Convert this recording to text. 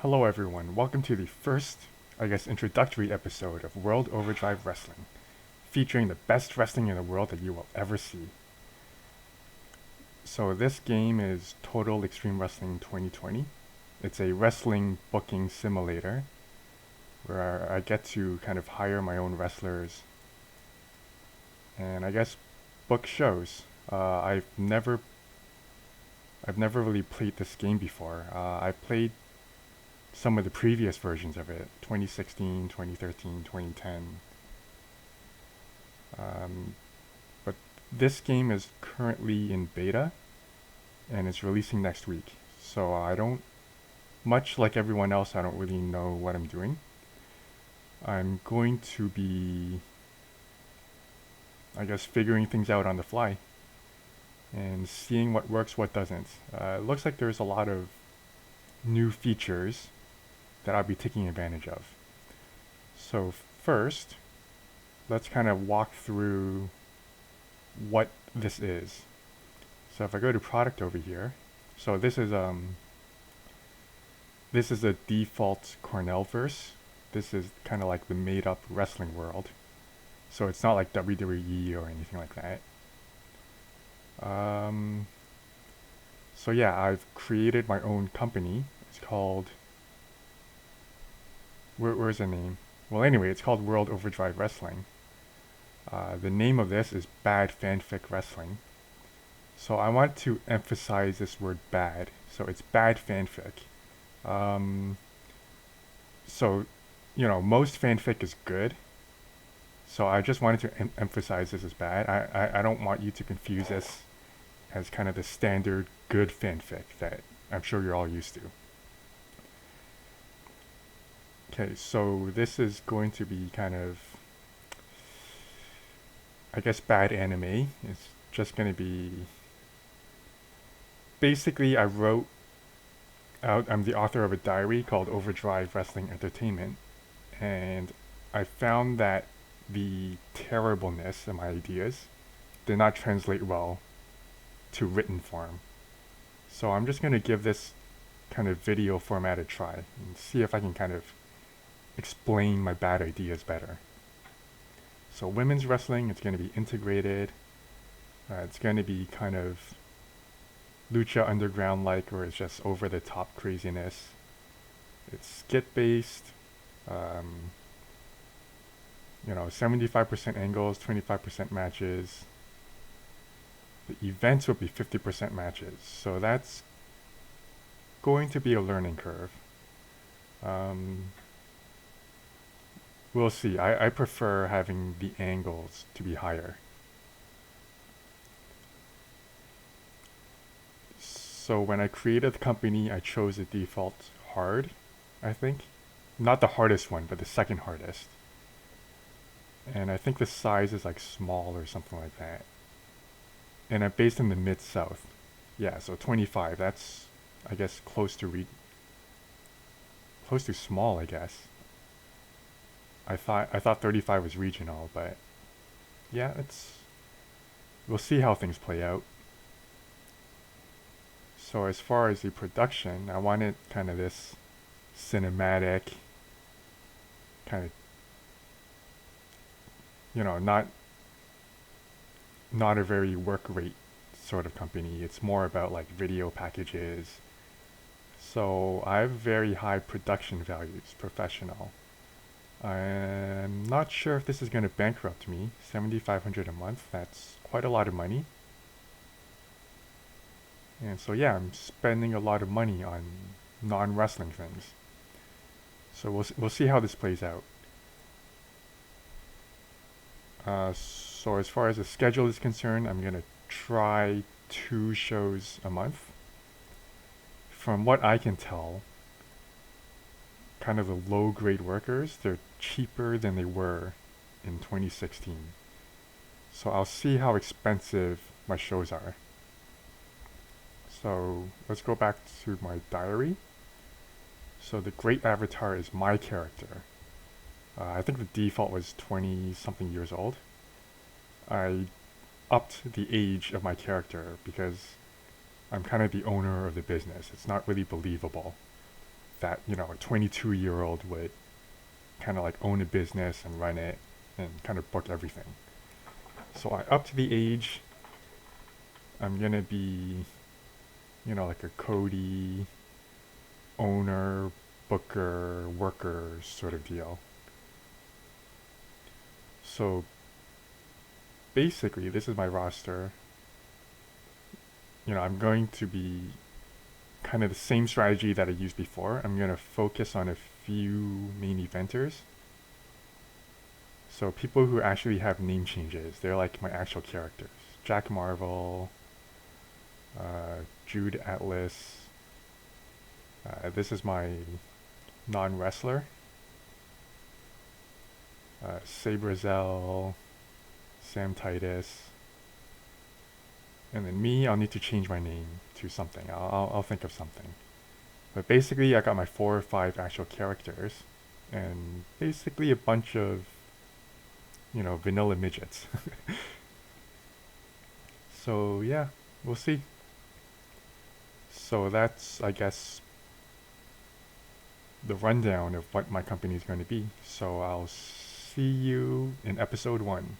Hello everyone, welcome to the first, introductory episode of World Overdrive Wrestling, featuring the best wrestling in the world that you will ever see. So this game is Total Extreme Wrestling 2020. It's a wrestling booking simulator where I get to kind of hire my own wrestlers and book shows. I've never really played this game before. I've played some of the previous versions of it, 2016, 2013, 2010. But this game is currently in beta and it's releasing next week. So much like everyone else, I don't really know what I'm doing. I'm going to be, figuring things out on the fly and seeing what works, what doesn't. It looks like there's a lot of new features that I'll be taking advantage of. So first, let's kind of walk through what this is. So if I go to product over here, so this is the default Cornellverse. This is kind of like the made up wrestling world. So it's not like WWE or anything like that. So yeah, I've created my own company. It's called, where's the name? Well, anyway, it's called World Overdrive Wrestling. The name of this is Bad Fanfic Wrestling. So I want to emphasize this word bad. So it's bad fanfic. So, most fanfic is good. So I just wanted to emphasize this as bad. I don't want you to confuse this as kind of the standard good fanfic that I'm sure you're all used to. Okay, so this is going to be kind of, bad anime. It's just going to be, basically I'm the author of a diary called Overdrive Wrestling Entertainment, and I found that the terribleness of my ideas did not translate well to written form. So I'm just going to give this kind of video format a try and see if I can kind of explain my bad ideas better. So women's wrestling, it's going to be integrated. It's going to be kind of Lucha Underground like, where it's just over the top craziness. It's skit based. 75% angles, 25% matches. The events will be 50% matches. So that's going to be a learning curve. We'll see. I prefer having the angles to be higher. So when I created the company, I chose the default hard, I think. Not the hardest one, but the second hardest. And I think the size is like small or something like that. And I'm based in the mid-south. Yeah, so 25, that's, close to small, I guess. I thought 35 was regional, but yeah, we'll see how things play out. So as far as the production, I wanted kind of this cinematic, kind of, not a very work rate sort of company. It's more about like video packages. So I have very high production values, professional. I'm not sure if this is going to bankrupt me. $7,500 a month, that's quite a lot of money. And so yeah, I'm spending a lot of money on non-wrestling things. So we'll see how this plays out. So as far as the schedule is concerned, I'm going to try 2 shows a month. From what I can tell, kind of the low-grade workers, they're cheaper than they were in 2016. So I'll see how expensive my shows are. So let's go back to my diary. So the great avatar is my character. I think the default was 20 something years old. I upped the age of my character because I'm kind of the owner of the business. It's not really believable that, a 22-year-old would kind of like own a business and run it and kind of book everything. So up to the age, I'm gonna be, like a Cody owner, booker, worker sort of deal. So basically, this is my roster. I'm going to be kind of the same strategy that I used before. I'm going to focus on a few main eventers. So people who actually have name changes, they're like my actual characters. Jack Marvel, Jude Atlas. This is my non-wrestler. Sabrazel, Sam Titus. And then me, I'll need to change my name to something. I'll think of something. But basically, I got my 4 or 5 actual characters, and basically a bunch of, vanilla midgets. So yeah, we'll see. So that's, I guess, the rundown of what my company is going to be. So I'll see you in episode 1.